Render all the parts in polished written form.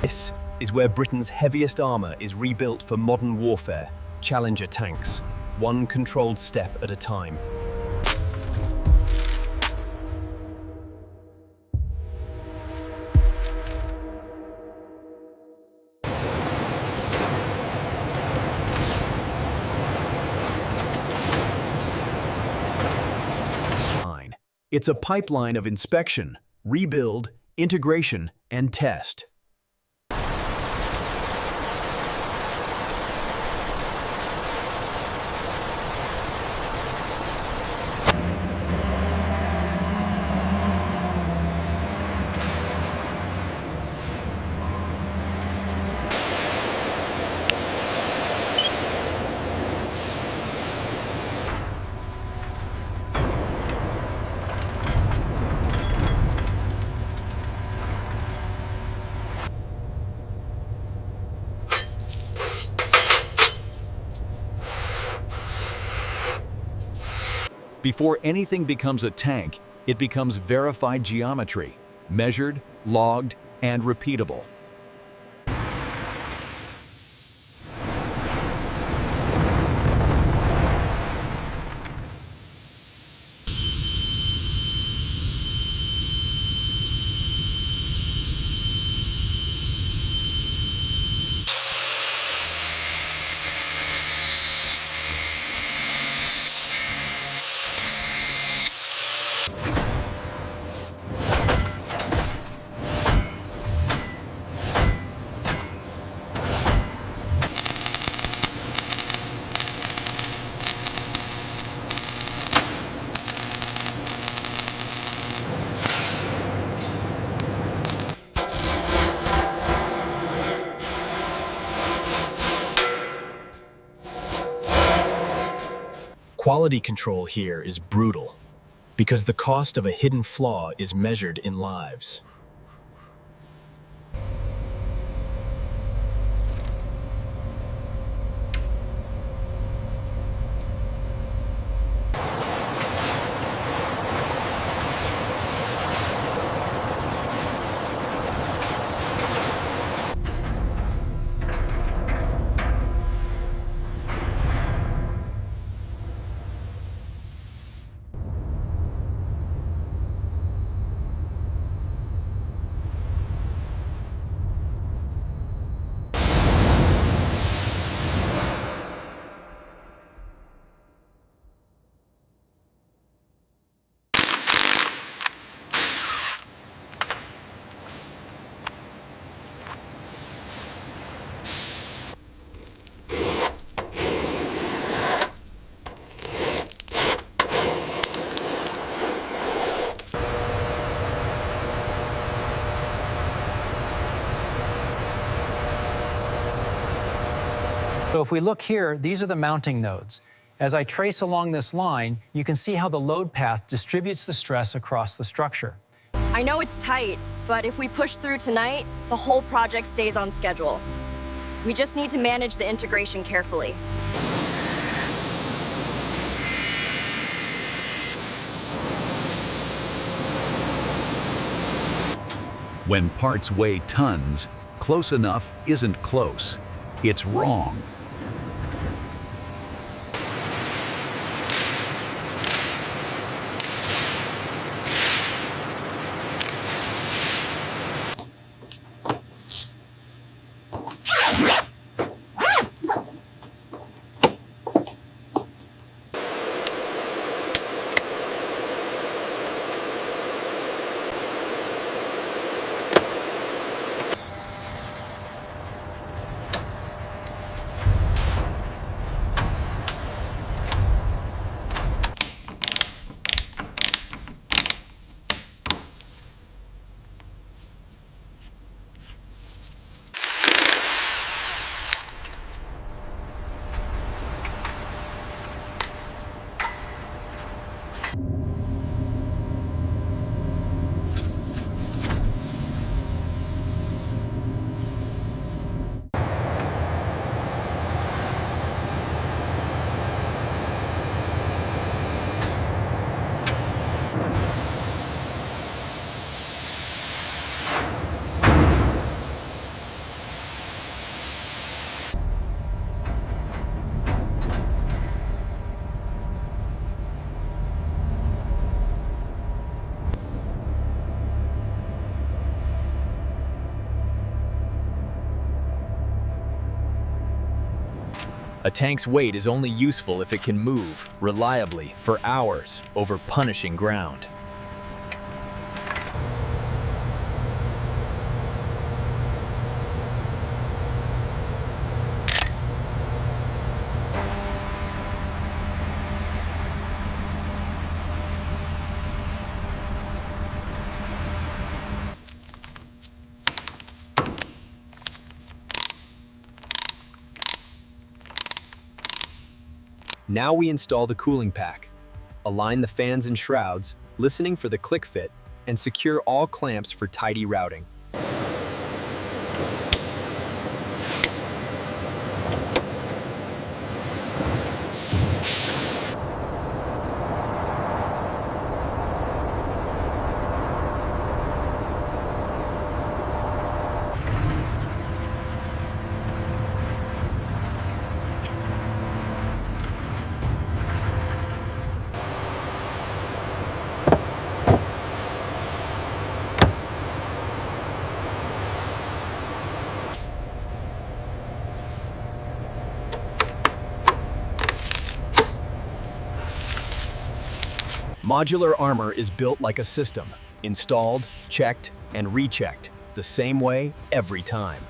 This is where Britain's heaviest armour is rebuilt for modern warfare, Challenger tanks, one controlled step at a time. It's a pipeline of inspection, rebuild, integration, and test. Before anything becomes a tank, it becomes verified geometry, measured, logged, and repeatable. Quality control here is brutal, because the cost of a hidden flaw is measured in lives. So if we look here, these are the mounting nodes. As I trace along this line, you can see how the load path distributes the stress across the structure. I know it's tight, but if we push through tonight, the whole project stays on schedule. We just need to manage the integration carefully. When parts weigh tons, close enough isn't close. It's wrong. A tank's weight is only useful if it can move reliably for hours over punishing ground. Now we install the cooling pack. Align the fans and shrouds, listening for the click fit, and secure all clamps for tidy routing. Modular armor is built like a system, installed, checked, and rechecked, the same way every time.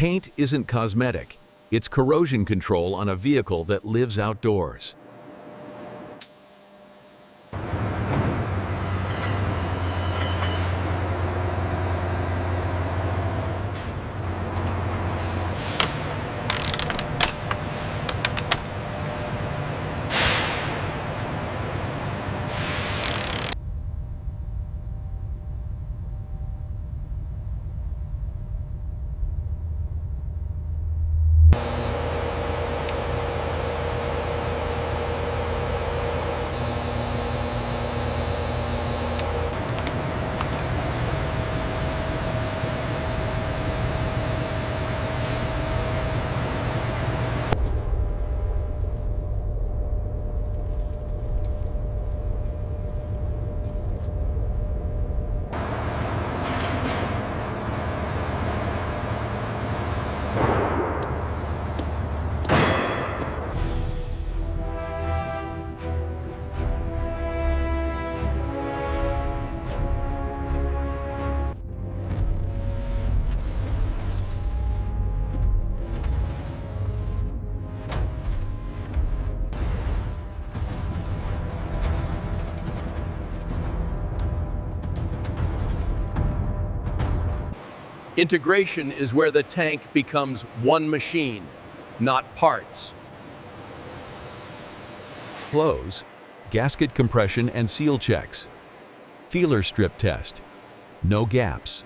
Paint isn't cosmetic. It's corrosion control on a vehicle that lives outdoors. Integration is where the tank becomes one machine, not parts. Close, gasket compression and seal checks. Feeler strip test. No gaps.